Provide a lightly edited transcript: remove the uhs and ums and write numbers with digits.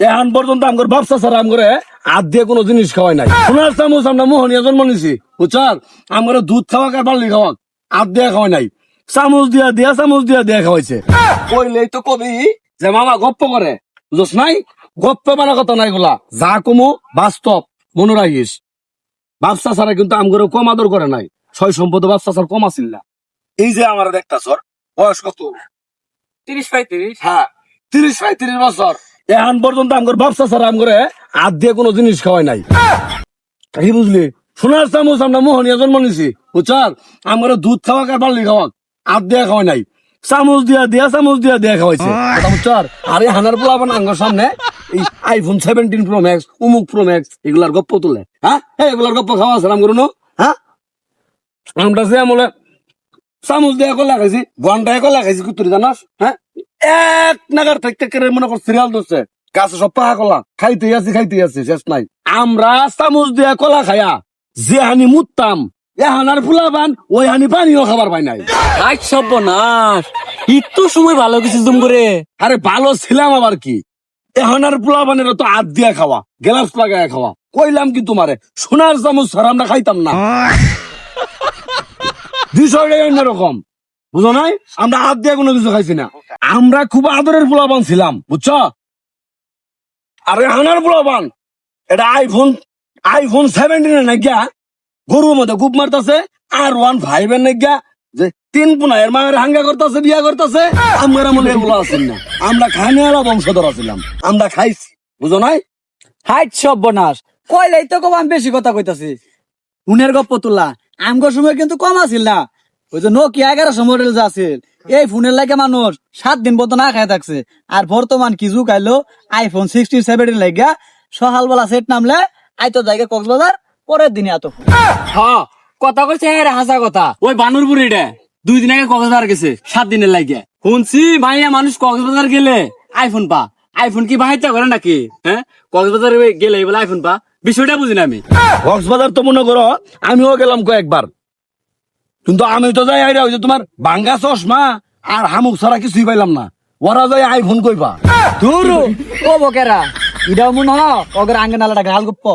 এখন পর্যন্ত আমার ব্যবসা ছাড়া আমার হাত দিয়ে কোনো জিনিস খাওয়াই নাই। সোনার চামচ আমরা মোহনিয়া জন্ম নিছি, বুঝছার? আমার দুধ খাওয়াক আর বার্লি খাওয়াক হাত দিয়ে খাওয়াই নাই, চামচ দিয়া খাওয়াইছে। কইলেই তো কবি যে মামা গপ্প করে, বুঝছ নাই? গপ্প মানা কথা নাই গুলা, যা কমু বাস্তব মনে রাখিস। ব্যবসা ছাড়া কিন্তু আমগরে কম আদর করে নাই, ছয় সম্পদ ব্যবসা ছাড়া কম আসিল না। এই যে আমার দেখতাছ বয়স কত? 30-35। হ্যাঁ, 30-35 বছর। এখন পর্যন্ত আমার ব্যবসা ছাড়া আমগরে হাত দিয়ে কোনো জিনিস খাওয়াই নাই। কি বুঝলি? সোনার চামচ আমরা মোহনিয়া জন্ম নিছি, বুঝছার? আমার দুধ খাওয়াক আর বার্লি খাওয়াক হাত দিয়ে খাওয়াই নাই, চামচ দিয়া খাওয়াইছে, কথা বুঝছার? আরে হানার পোলাপান আঙ্গর সামনে এই আইফোন 17 প্রো ম্যাক্স উমুক প্রো ম্যাক্স এগুলার গপ্প তুলে, হ্যাঁ এগুলার গপ্প খাওয়া আছে আমগর নো? হ্যাঁ, আমরা যে আমলে চামচ দিয়ে কলা খাইছি, ঘন্টায় কলা খাইছি, কুতুরি জানাস? হ্যাঁ, এক নাগার থাকতে কেড়ে মনে কর সিরিয়াল ধরছে, গাছে সব পাহা কলা খাইতে আছি শেষ নাই। আমরা চামচ দিয়ে কলা খাইয়া যে হানি মুততাম, এ হানার ফুলাবান ওই হানি পানিও খাবার পাই নাই। আজ সর্বনাশ, একটু সময় ভালো কিছু জুম করে। আরে ভালো ছিলাম আবার কি, এ হানার ফুলাবানের তো হাত দিয়া খাওয়া, গ্লাস লাগায় খাওয়া। কইলাম কি তোমারে, সোনার চামচ ছাড়া আমরা খাইতাম না। বিষয়টাই অন্যরকম, বুঝো নাই? আমরা হাত দিয়ে কোনো কিছু খাইছি না, আমরা খুব আদরের পোলাপান ছিলাম, বুঝছো? আরে হানার পোলাপান এটা আইফোন 17 নাকি গরুর মধ্যে খুব মারতাছে, আর 1.5 নাকি যে 3 পুনায়ের মায়ের হাঙ্গা করতেছে, বিয়া করতেছে। আমরা মনে এগুলো আছেন না, আমরা খানিয়ালা বংশধর ছিলাম, আমরা খাইছি, বুঝো নাই? হাইট সর্বনাশ, কইলেই তো কম, আমি বেশি কথা কইতাছি। ফোনের গপ্প তুলা আমগর সময় কিন্তু কম আছিল না। ওই যে নোকিয়া 1100 মডেল যা আছিল, এই ফোনের লাগে মানুষ 7 দিন পর্যন্ত না খায় থাকছে। আর বর্তমান কি যুগ আইলো, আইফোন 16-17 লাগা সকালবেলা সেট নামলে আইতো জায়গা কক্সবাজার, পরের দিনে এত। হ্যাঁ, কথা কইছে হাসা কথা। ওই বানুর বুড়িটা 2 দিন আগে কক্সবাজার গেছে 7 দিনের লাগে। শুনছি ভাইয়া মানুষ কক্সবাজার গেলে আইফোন পা। আইফোন কি বাহাইতে করে নাকি? হ্যাঁ, কক্সবাজার গেলে বলে আইফোন পা, বিষয়টা বুঝি না আমি। কক্সবাজার তো মনে করো আমিও গেলাম কয়েকবার, কিন্তু আমি তো যাই আইরা ওই যে তোমার ভাঙ্গা চশমা আর হামুক ছাড়া কিছুই পাইলাম না। ওরা যাই আইফোন কইবা ধুরু ও বকেরা, ইডাও মনে হয় ওগের আঙ্গে নালাটা গাল গপ্প।